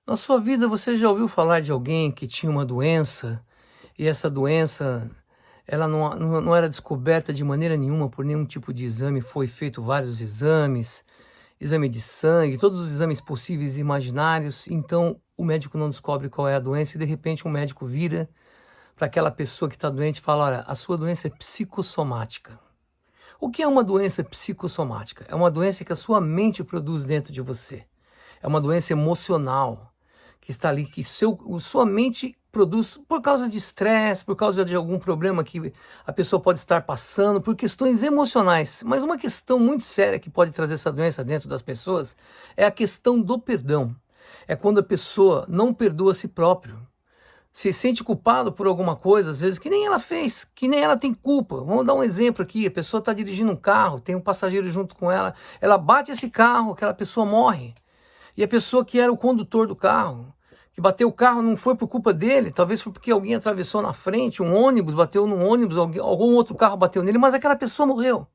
Na sua vida, você já ouviu falar de alguém que tinha uma doença e essa doença ela não era descoberta de maneira nenhuma por nenhum tipo de exame? Foi feito vários exames, exame de sangue, todos os exames possíveis e imaginários. Então, o médico não descobre qual é a doença e, de repente, um médico vira para aquela pessoa que está doente e fala: olha, a sua doença é psicossomática. O que é uma doença psicossomática? É uma doença que a sua mente produz dentro de você. É uma doença emocional que está ali, que sua mente produz por causa de estresse, por causa de algum problema que a pessoa pode estar passando, por questões emocionais. Mas uma questão muito séria que pode trazer essa doença dentro das pessoas é a questão do perdão. É quando a pessoa não perdoa a si próprio. Se sente culpado por alguma coisa, às vezes, que nem ela fez, que nem ela tem culpa. Vamos dar um exemplo aqui: a pessoa está dirigindo um carro, tem um passageiro junto com ela bate esse carro, aquela pessoa morre. E a pessoa que era o condutor do carro, que bateu o carro, não foi por culpa dele, talvez foi porque alguém atravessou na frente, um ônibus bateu num ônibus, algum outro carro bateu nele, mas aquela pessoa morreu.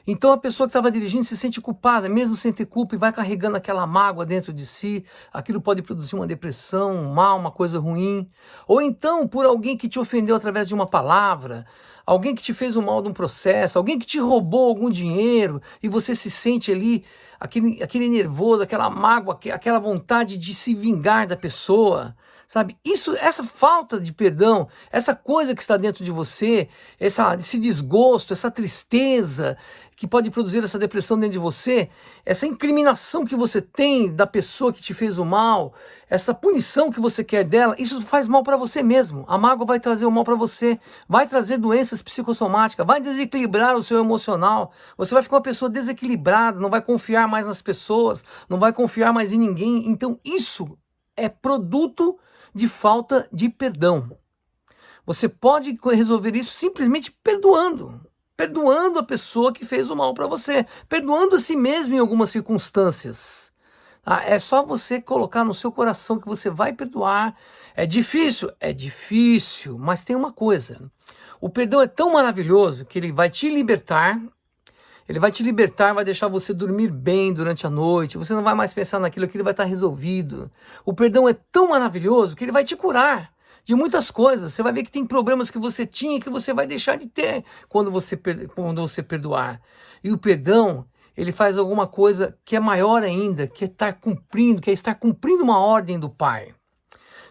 Então a pessoa que estava dirigindo se sente culpada, mesmo sem ter culpa, e vai carregando aquela mágoa dentro de si. Aquilo pode produzir uma depressão, um mal, uma coisa ruim. Ou então por alguém que te ofendeu através de uma palavra, alguém que te fez um mal de um processo, alguém que te roubou algum dinheiro, e você se sente ali, aquele nervoso, aquela mágoa, aquela vontade de se vingar da pessoa. Sabe, essa falta de perdão, essa coisa que está dentro de você, esse desgosto, essa tristeza que pode produzir essa depressão dentro de você, essa incriminação que você tem da pessoa que te fez o mal, essa punição que você quer dela, isso faz mal para você mesmo. A mágoa vai trazer o mal para você, vai trazer doenças psicossomáticas, vai desequilibrar o seu emocional. Você vai ficar uma pessoa desequilibrada, não vai confiar mais nas pessoas, não vai confiar mais em ninguém. Então isso é produto de falta de perdão. Você pode resolver isso simplesmente perdoando a pessoa que fez o mal para você, perdoando a si mesmo em algumas circunstâncias. É só você colocar no seu coração que você vai perdoar. É difícil, mas tem uma coisa: o perdão é tão maravilhoso que ele vai te libertar. Ele vai te libertar, vai deixar você dormir bem durante a noite. Você não vai mais pensar naquilo, que ele vai estar resolvido. O perdão é tão maravilhoso que ele vai te curar de muitas coisas. Você vai ver que tem problemas que você tinha que você vai deixar de ter quando você perdoar. E o perdão, ele faz alguma coisa que é maior ainda, que é estar cumprindo uma ordem do Pai.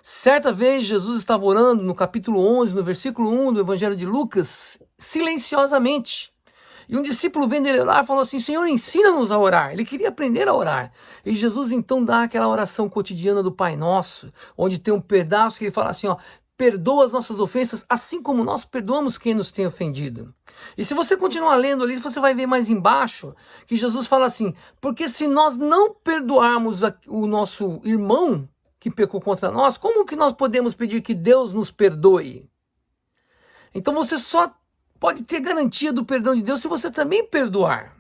Certa vez Jesus estava orando no capítulo 11, no versículo 1 do Evangelho de Lucas, silenciosamente. E um discípulo vendo ele orar falou assim: Senhor, ensina-nos a orar. Ele queria aprender a orar. E Jesus então dá aquela oração cotidiana do Pai Nosso, onde tem um pedaço que ele fala assim: ó, perdoa as nossas ofensas, assim como nós perdoamos quem nos tem ofendido. E se você continuar lendo ali, você vai ver mais embaixo que Jesus fala assim: porque se nós não perdoarmos o nosso irmão que pecou contra nós, como que nós podemos pedir que Deus nos perdoe? Então você só pode ter garantia do perdão de Deus se você também perdoar.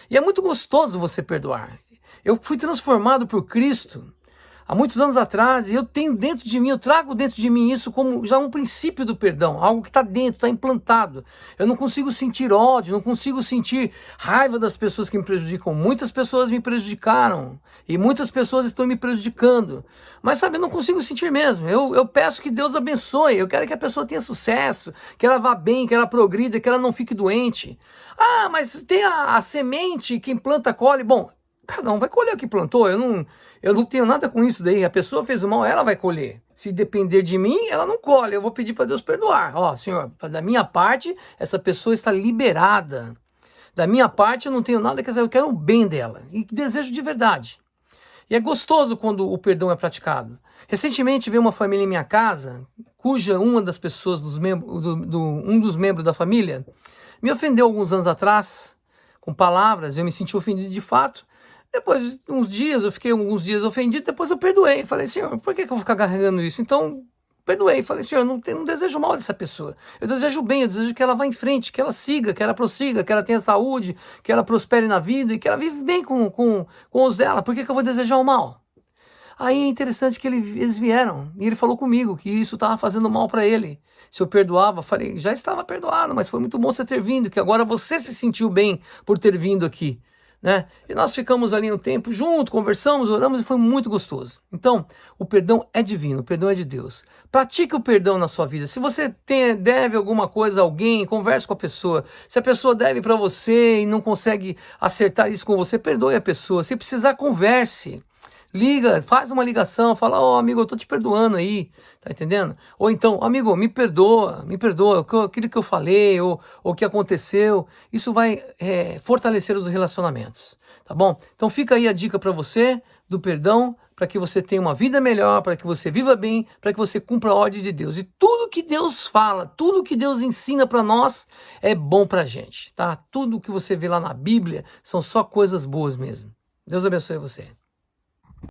E é muito gostoso você perdoar. Eu fui transformado por Cristo há muitos anos atrás, e eu tenho dentro de mim, eu trago dentro de mim isso como já um princípio do perdão, algo que está dentro, está implantado. Eu não consigo sentir ódio, não consigo sentir raiva das pessoas que me prejudicam. Muitas pessoas me prejudicaram e muitas pessoas estão me prejudicando. Mas sabe, eu não consigo sentir mesmo. Eu peço que Deus abençoe, eu quero que a pessoa tenha sucesso, que ela vá bem, que ela progrida, que ela não fique doente. Ah, mas tem a semente, quem planta colhe. Bom, cada um vai colher o que plantou. Eu não tenho nada com isso daí. A pessoa fez o mal, ela vai colher. Se depender de mim, ela não colhe. Eu vou pedir para Deus perdoar. Ó, Senhor, da minha parte, essa pessoa está liberada. Da minha parte, eu não tenho nada que eu quero o bem dela. E desejo de verdade. E é gostoso quando o perdão é praticado. Recentemente veio uma família em minha casa, cuja uma das pessoas, um dos membros da família, me ofendeu alguns anos atrás, com palavras. Eu me senti ofendido de fato. Depois de uns dias, eu fiquei alguns dias ofendido, depois eu perdoei. Falei: Senhor, por que eu vou ficar carregando isso? Então, perdoei. Falei: Senhor, não desejo mal dessa pessoa. Eu desejo bem, eu desejo que ela vá em frente, que ela siga, que ela prossiga, que ela tenha saúde, que ela prospere na vida e que ela vive bem com os dela. Por que eu vou desejar o mal? Aí é interessante que eles vieram e ele falou comigo que isso estava fazendo mal para ele. Se eu perdoava, falei: já estava perdoado, mas foi muito bom você ter vindo, que agora você se sentiu bem por ter vindo aqui. né? E nós ficamos ali um tempo junto, conversamos, oramos e foi muito gostoso. Então, o perdão é divino, o perdão é de Deus. Pratique o perdão na sua vida. Se você deve alguma coisa a alguém, converse com a pessoa. Se a pessoa deve para você e não consegue acertar isso com você, perdoe a pessoa. Se precisar, converse. Liga, faz uma ligação, fala, amigo, eu tô te perdoando aí, tá entendendo? Ou então, amigo, me perdoa, aquilo que eu falei, ou o que aconteceu, isso vai fortalecer os relacionamentos, tá bom? Então fica aí a dica para você do perdão, para que você tenha uma vida melhor, para que você viva bem, para que você cumpra a ordem de Deus. E tudo que Deus fala, tudo que Deus ensina para nós é bom pra gente, tá? Tudo que você vê lá na Bíblia são só coisas boas mesmo. Deus abençoe você.